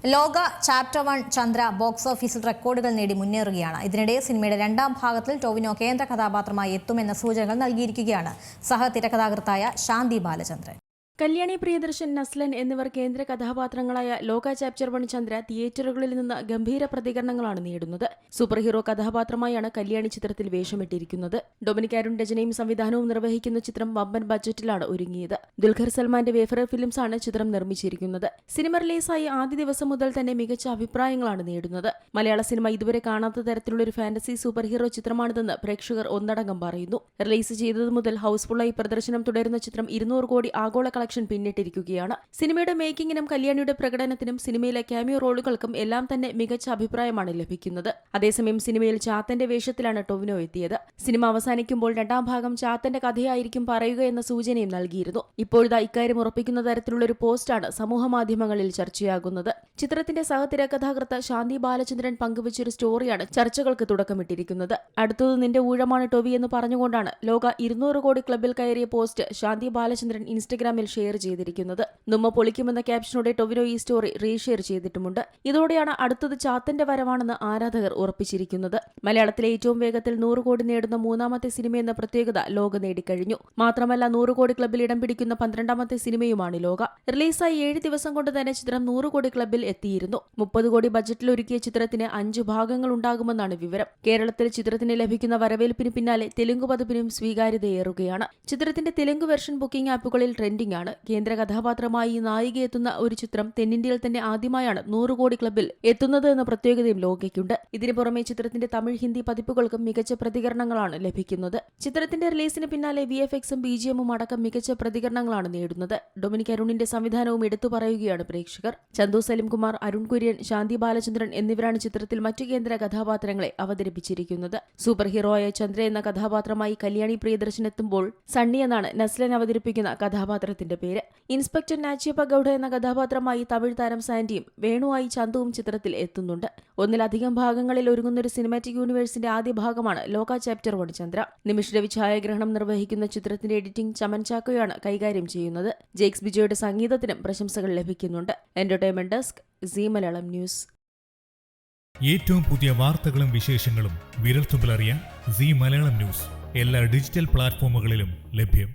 ലോക chapter 1 Chandra box ഓഫീസിൽ റെക്കോർഡുകൾ നേടി മുന്നേറുകയാണ്. ഇതിനിടെ സിനിമയുടെ രണ്ടാം ഭാഗത്തിൽ ടൊവിനോ കേന്ദ്ര കഥാപാത്രമായി എത്തുമെന്ന സൂചനകൾ നൽകിയിരിക്കുകയാണ് സഹ തിരക്കഥാകൃത്തായ ശാന്തി ബാലചന്ദ്രൻ. കല്യാണി പ്രിയദർശൻ, നസ്ലൻ എന്നിവർ കേന്ദ്ര കഥാപാത്രങ്ങളായ ലോക ചാപ്റ്റർ 1 ചന്ദ്ര തിയേറ്ററുകളിൽ നിന്ന് ഗംഭീര പ്രതികരണങ്ങളാണ് നേടുന്നത്. സൂപ്പർ ഹീറോ കഥാപാത്രമായാണ് കല്യാണി ചിത്രത്തിൽ വേഷമിട്ടിരിക്കുന്നത്. ഡൊമിനിക് അരുൺ രചനയും സംവിധാനവും നിർവഹിക്കുന്ന ചിത്രം വമ്പൻ ബജറ്റിലാണ് ഒരുങ്ങിയത്. ദുൽഖർ സൽമാന്റെ വേഫർ ഫിലിംസ് ആണ് ചിത്രം നിർമ്മിച്ചിരിക്കുന്നത്. സിനിമ റിലീസായി ആദ്യ ദിവസം മുതൽ തന്നെ മികച്ച അഭിപ്രായങ്ങളാണ് നേടുന്നത്. മലയാള സിനിമ ഇതുവരെ കാണാത്ത തരത്തിലുള്ള ഒരു ഫാന്റസി സൂപ്പർ ഹീറോ ചിത്രമാണിതെന്ന് പ്രേക്ഷകർ ഒന്നടങ്കം പറയുന്നു. റിലീസ് ചെയ്തതു മുതൽ ഹൌസ്ഫുള്ളായി പ്രദർശനം തുടരുന്ന ചിത്രം 200 കോടി ആഗോള പിന്നിട്ടിരിക്കുകയാണ്. സിനിമയുടെ മേക്കിങ്ങിനും കല്യാണിയുടെ പ്രകടനത്തിനും സിനിമയിലെ ക്യാമിയോ റോളുകൾക്കും എല്ലാം തന്നെ മികച്ച അഭിപ്രായമാണ് ലഭിക്കുന്നത്. അതേസമയം സിനിമയിൽ ചാത്തന്റെ വേഷത്തിലാണ് ടൊവിനോ എത്തിയത്. സിനിമ അവസാനിക്കുമ്പോൾ രണ്ടാം ഭാഗം ചാത്തന്റെ കഥയായിരിക്കും പറയുക എന്ന സൂചനയും നൽകിയിരുന്നു. ഇപ്പോഴത്തെ ഇക്കാര്യം ഉറപ്പിക്കുന്ന തരത്തിലുള്ള ഒരു പോസ്റ്റാണ് സമൂഹമാധ്യമങ്ങളിൽ ചർച്ചയാകുന്നത്. ചിത്രത്തിന്റെ സഹ തിരക്കഥാകൃത്ത് ശാന്തി ബാലചന്ദ്രൻ പങ്കുവച്ചൊരു സ്റ്റോറിയാണ് ചർച്ചകൾക്ക് തുടക്കമിട്ടിരിക്കുന്നത്. അടുത്തത് നിന്റെ ഊഴമാണ് ടൊവി എന്ന് പറഞ്ഞുകൊണ്ടാണ് ലോക 200 കോടി ക്ലബിൽ കയറിയ പോസ്റ്റ് ശാന്തി ബാലചന്ദ്രൻ ഇൻസ്റ്റഗ്രാമിൽ ഷെയർ ചെയ്തിരിക്കുന്നത്. നമ്മ പൊളിക്കുമെന്ന ക്യാപ്ഷനോടെ ടൊവിനോ ഈ സ്റ്റോറി റീഷെയർ ചെയ്തിട്ടുമുണ്ട്. ഇതോടെയാണ് അടുത്തത് ചാത്തന്റെ വരവാണെന്ന് ആരാധകർ ഉറപ്പിച്ചിരിക്കുന്നത്. മലയാളത്തിലെ ഏറ്റവും വേഗത്തിൽ 100 കോടി നേടുന്ന മൂന്നാമത്തെ സിനിമയെന്ന പ്രത്യേകത ലോക നേടിക്കഴിഞ്ഞു. മാത്രമല്ല 100 കോടി ക്ലബിൽ ഇടം പിടിക്കുന്ന 12ാമത്തെ സിനിമയുമാണ് ലോക. റിലീസായി 7 ദിവസം കൊണ്ട് തന്നെ ചിത്രം 100 കോടി ക്ലബിൽ എത്തിയിരുന്നു. 30 കോടി ബജറ്റിൽ ഒരുക്കിയ ചിത്രത്തിന് 5 ഭാഗങ്ങൾ ഉണ്ടാകുമെന്നാണ് വിവരം. കേരളത്തിൽ ചിത്രത്തിന് ലഭിക്കുന്ന വരവേൽപ്പിന് പിന്നാലെ തെലുങ്ക് പതിപ്പിനും സ്വീകാര്യതയേറുകയാണ്. ചിത്രത്തിന്റെ തെലുങ്ക് വെർഷൻ ബുക്കിംഗ് ആപ്പുകളിൽ ട്രെൻഡിംഗ് ആണ്. കേന്ദ്ര കഥാപാത്രമായി നായികയെത്തുന്ന ഒരു ചിത്രം തെന്നിന്ത്യയിൽ തന്നെ ആദ്യമായാണ് 100 കോടി ക്ലബിൽ എത്തുന്നത് എന്ന പ്രത്യേകതയും ലോകയ്ക്കുണ്ട്. ഇതിനു പുറമെ ചിത്രത്തിന്റെ തമിഴ്, ഹിന്ദി പതിപ്പുകൾക്കും മികച്ച പ്രതികരണങ്ങളാണ് ലഭിക്കുന്നത്. ചിത്രത്തിന്റെ റിലീസിന് പിന്നാലെ VFXും BGMും അടക്കം മികച്ച പ്രതികരണങ്ങളാണ് നേടുന്നത്. ഡൊമിനിക് അരുണിന്റെ സംവിധാനവും എടുത്തു പറയുകയാണ് പ്രേക്ഷകർ. ചന്തു സലിംകുമാർ, അരുൺ കുര്യൻ, ശാന്തി ബാലചന്ദ്രൻ എന്നിവരാണ് ചിത്രത്തിൽ മറ്റു കേന്ദ്ര കഥാപാത്രങ്ങളെ അവതരിപ്പിച്ചിരിക്കുന്നത്. സൂപ്പർ ഹീറോയായ ചന്ദ്ര എന്ന കഥാപാത്രമായി കല്യാണി പ്രിയദർശൻ എത്തുമ്പോൾ സണ്ണി എന്നാണ് നസ്ലൻ അവതരിപ്പിക്കുന്ന കഥാപാത്രത്തിന്റെ പേര്. ഇൻസ്പെക്ടർ നാച്ചിയപ്പ ഗൌഡ എന്ന കഥാപാത്രമായി തമിഴ് താരം സാൻഡിയും വേണുവായി ചന്തുവും ചിത്രത്തിൽ എത്തുന്നുണ്ട്. ഒന്നിലധികം ഭാഗങ്ങളിൽ ഒരുങ്ങുന്നൊരു സിനിമാറ്റിക് യൂണിവേഴ്സിന്റെ ആദ്യ ഭാഗമാണ് ലോക ചാപ്റ്റർ 1 ചന്ദ്ര. നിമിഷ് രവി ഛായാഗ്രഹണം നിർവഹിക്കുന്ന ചിത്രത്തിന്റെ എഡിറ്റിംഗ് ചമൻ ചാക്കോയാണ് കൈകാര്യം ചെയ്യുന്നത്. ജെയ്ക്സ് ബിജോയുടെ സംഗീതത്തിനും പ്രശംസകൾ ലഭിക്കുന്നുണ്ട്. Entertainment desk, Zee Malayalam news. ഏറ്റവും പുതിയ വാർത്തകളും വിശേഷങ്ങളും വിരൽത്തുമ്പിലറിയാൻ സീ മലയാളം ന്യൂസ് എല്ലാ ഡിജിറ്റൽ പ്ലാറ്റ്ഫോമുകളിലും ലഭ്യം.